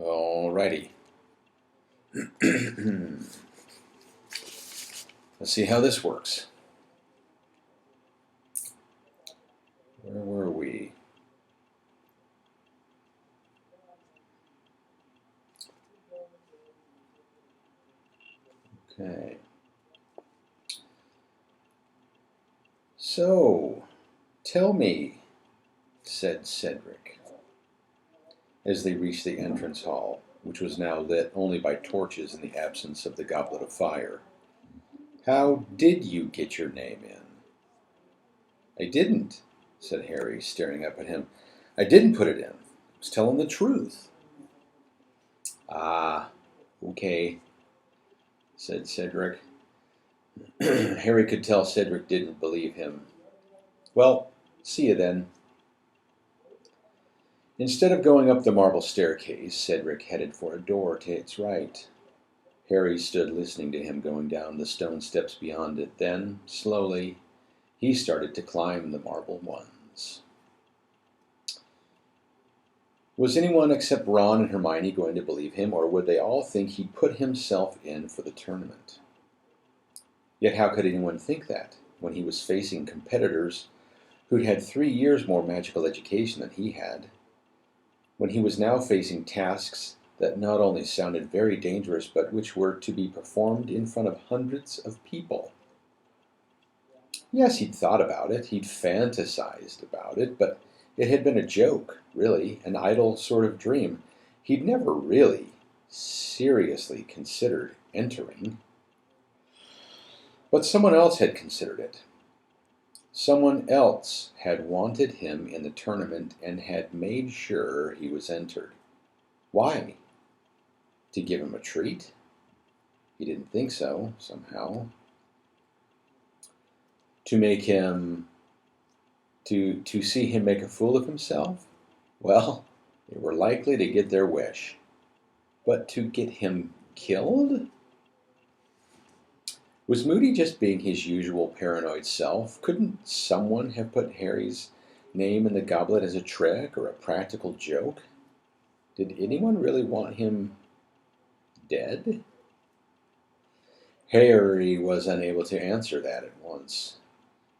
Alrighty. Let's see how this works. Where were we? Okay. So, tell me, said Cedric, as they reached the entrance hall, which was now lit only by torches in the absence of the goblet of fire. How did you get your name in? I didn't, said Harry, staring up at him. I didn't put it in. I was telling the truth. Ah, okay, said Cedric. Harry could tell Cedric didn't believe him. Well, see you then. Instead of going up the marble staircase, Cedric headed for a door to its right. Harry stood listening to him going down the stone steps beyond it. Then, slowly, he started to climb the marble ones. Was anyone except Ron and Hermione going to believe him, or would they all think he'd put himself in for the tournament? Yet how could anyone think that, when he was facing competitors who'd had 3 years more magical education than he had, when he was now facing tasks that not only sounded very dangerous, but which were to be performed in front of hundreds of people? Yes, he'd thought about it, he'd fantasized about it, but it had been a joke, really, an idle sort of dream. He'd never really, seriously considered entering. But someone else had considered it. Someone else had wanted him in the tournament and had made sure he was entered. Why? To give him a treat? He didn't think so, somehow. To make him... to see him make a fool of himself? Well, they were likely to get their wish. But to get him killed? Was Moody just being his usual paranoid self? Couldn't someone have put Harry's name in the goblet as a trick or a practical joke? Did anyone really want him dead? Harry was unable to answer that at once.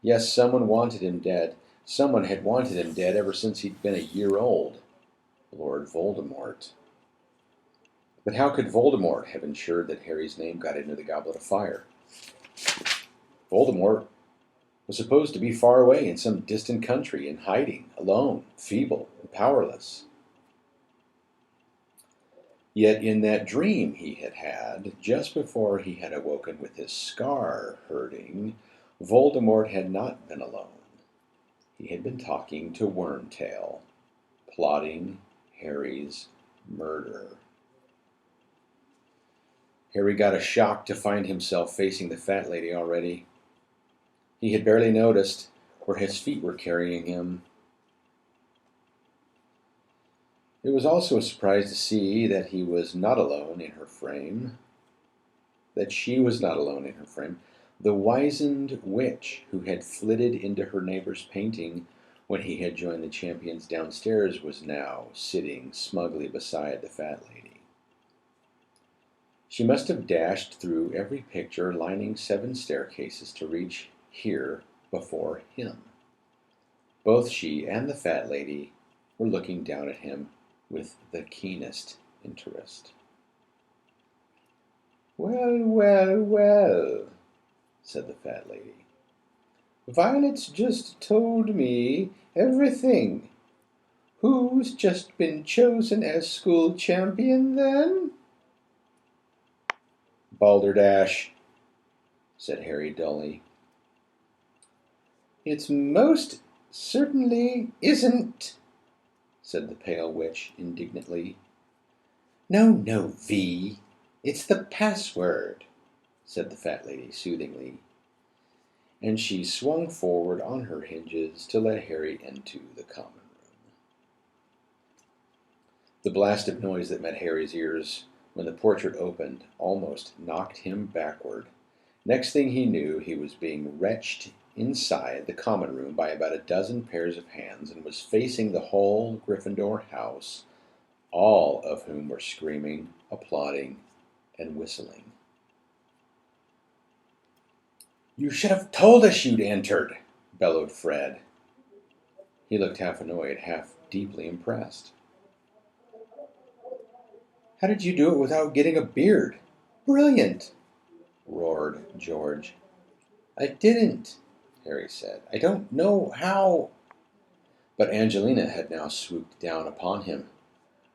Yes, someone wanted him dead. Someone had wanted him dead ever since he'd been a year old. Lord Voldemort. But how could Voldemort have ensured that Harry's name got into the Goblet of Fire? Voldemort was supposed to be far away in some distant country, in hiding, alone, feeble, and powerless. Yet in that dream he had had, just before he had awoken with his scar hurting, Voldemort had not been alone. He had been talking to Wormtail, plotting Harry's murder. Harry got a shock to find himself facing the fat lady already. He had barely noticed where his feet were carrying him. It was also a surprise to see that he was not alone in her frame, that she was not alone in her frame. The wizened witch who had flitted into her neighbor's painting when he had joined the champions downstairs was now sitting smugly beside the fat lady. She must have dashed through every picture lining 7 staircases to reach here before him. Both she and the fat lady were looking down at him with the keenest interest. Well, well, well, said the fat lady. Violet's just told me everything. Who's just been chosen as school champion, then? Balderdash, said Harry dully. It most certainly isn't, said the pale witch indignantly. No, no, V. It's the password, said the fat lady soothingly. And she swung forward on her hinges to let Harry into the common room. The blast of noise that met Harry's ears when the portrait opened almost knocked him backward. Next thing he knew, he was being wretched inside the common room by about a dozen pairs of hands and was facing the whole Gryffindor house all of whom were screaming, applauding, and whistling. "You should have told us you'd entered," bellowed Fred. He looked half annoyed, half deeply impressed. "How did you do it without getting a beard? Brilliant!" roared George. "I didn't," Harry said. "I don't know how—" But Angelina had now swooped down upon him.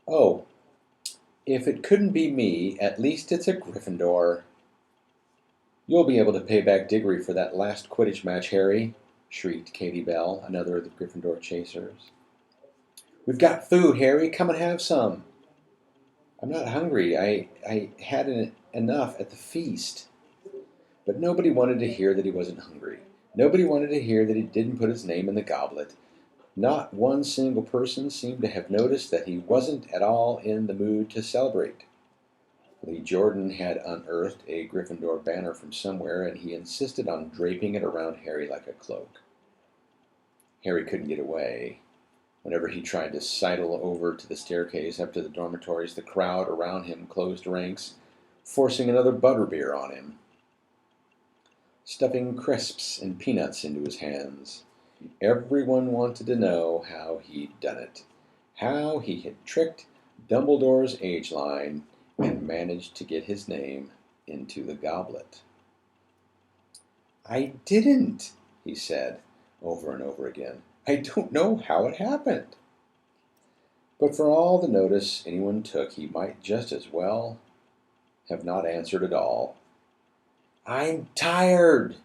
"Oh, if it couldn't be me, at least it's a Gryffindor." "You'll be able to pay back Diggory for that last Quidditch match, Harry," shrieked Katie Bell, another of the Gryffindor chasers. "We've got food, Harry. Come and have some." "I'm not hungry. I had enough at the feast." But nobody wanted to hear that he wasn't hungry. Nobody wanted to hear that he didn't put his name in the goblet. Not one single person seemed to have noticed that he wasn't at all in the mood to celebrate. Lee Jordan had unearthed a Gryffindor banner from somewhere, and he insisted on draping it around Harry like a cloak. Harry couldn't get away. Whenever he tried to sidle over to the staircase up to the dormitories, the crowd around him closed ranks, forcing another butterbeer on him, stuffing crisps and peanuts into his hands. Everyone wanted to know how he'd done it, how he had tricked Dumbledore's age line and managed to get his name into the goblet. "I didn't," he said over and over again. "I don't know how it happened." But for all the notice anyone took, he might just as well have not answered at all. "I'm tired,"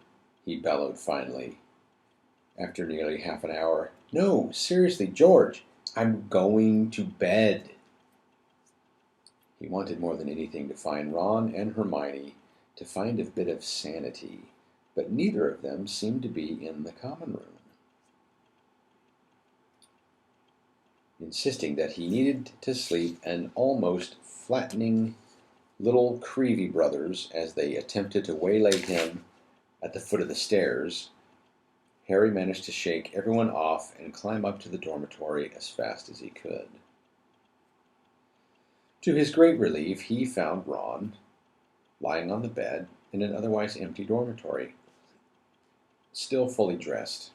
he bellowed finally, after nearly half an hour. "No, seriously, George, I'm going to bed." He wanted more than anything to find Ron and Hermione, to find a bit of sanity, but neither of them seemed to be in the common room. Insisting that he needed to sleep, and almost flattening little Creevy brothers as they attempted to waylay him at the foot of the stairs, Harry managed to shake everyone off and climb up to the dormitory as fast as he could. To his great relief, he found Ron lying on the bed in an otherwise empty dormitory, still fully dressed.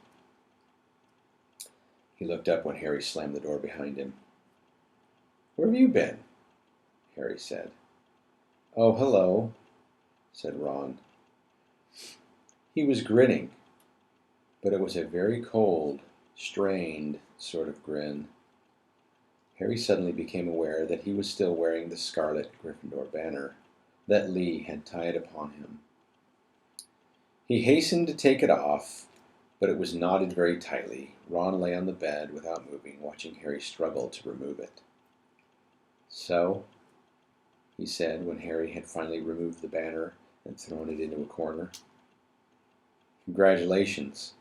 He looked up when Harry slammed the door behind him. "Where have you been?" Harry said. "Oh, hello," said Ron. He was grinning, but it was a very cold, strained sort of grin. Harry suddenly became aware that he was still wearing the scarlet Gryffindor banner that Lee had tied upon him. He hastened to take it off, but it was knotted very tightly. Ron lay on the bed without moving, watching Harry struggle to remove it. "So," he said when Harry had finally removed the banner and thrown it into a corner. "Congratulations."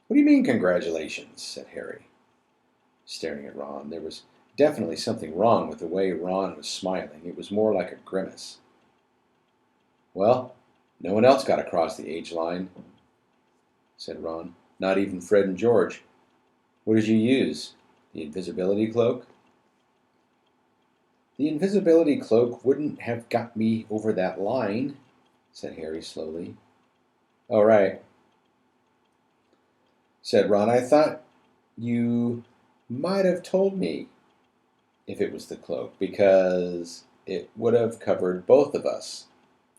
"What do you mean, congratulations?" said Harry, staring at Ron. There was definitely something wrong with the way Ron was smiling. It was more like a grimace. "Well, no one else got across the age line," said Ron. "Not even Fred and George. What did you use? The invisibility cloak?" "The invisibility cloak wouldn't have got me over that line," said Harry slowly. "Oh, right," said Ron. "I thought you might have told me if it was the cloak, because it would have covered both of us,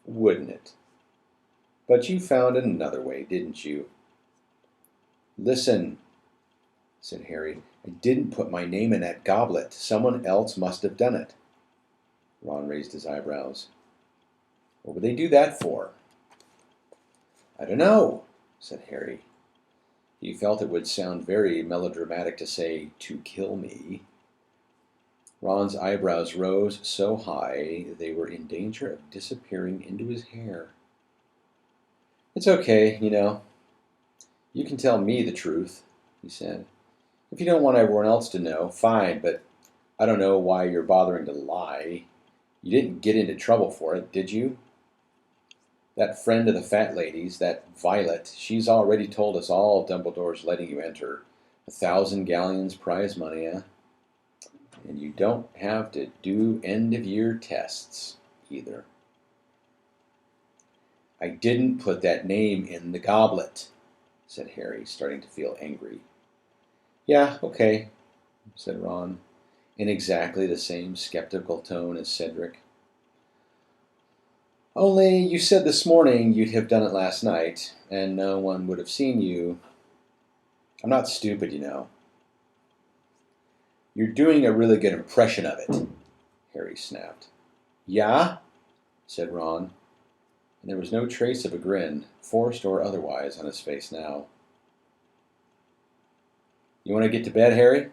wouldn't it? But you found another way, didn't you?" "Listen," said Harry, "I didn't put my name in that goblet. Someone else must have done it." Ron raised his eyebrows. "What would they do that for?" "I don't know," said Harry. He felt it would sound very melodramatic to say, "to kill me." Ron's eyebrows rose so high they were in danger of disappearing into his hair. "It's okay, you know. You can tell me the truth," he said. "If you don't want everyone else to know, fine, but I don't know why you're bothering to lie. You didn't get into trouble for it, did you? That friend of the fat lady's, that Violet, she's already told us all Dumbledore's letting you enter. 1,000 galleons prize money, eh?" And you don't have to do end-of-year tests either. I didn't put that name in the goblet, said Harry, starting to feel angry. Yeah, okay, said Ron, in exactly the same skeptical tone as Cedric. Only you said this morning you'd have done it last night, and no one would have seen you. I'm not stupid, you know. You're doing a really good impression of it, Harry snapped. Yeah? Said Ron, and there was no trace of a grin, forced or otherwise, on his face now. You want to get to bed, Harry?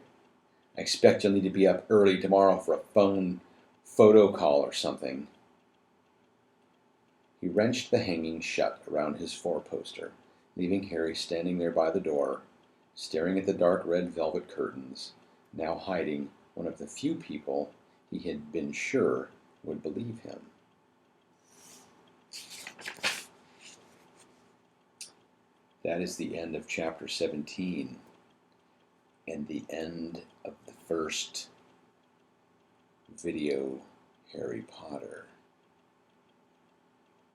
I expect you'll need to be up early tomorrow for a phone photo call or something. He wrenched the hanging shut around his four-poster, leaving Harry standing there by the door, staring at the dark red velvet curtains, now hiding one of the few people he had been sure would believe him. That is the end of chapter 17 and the end of the first video Harry Potter.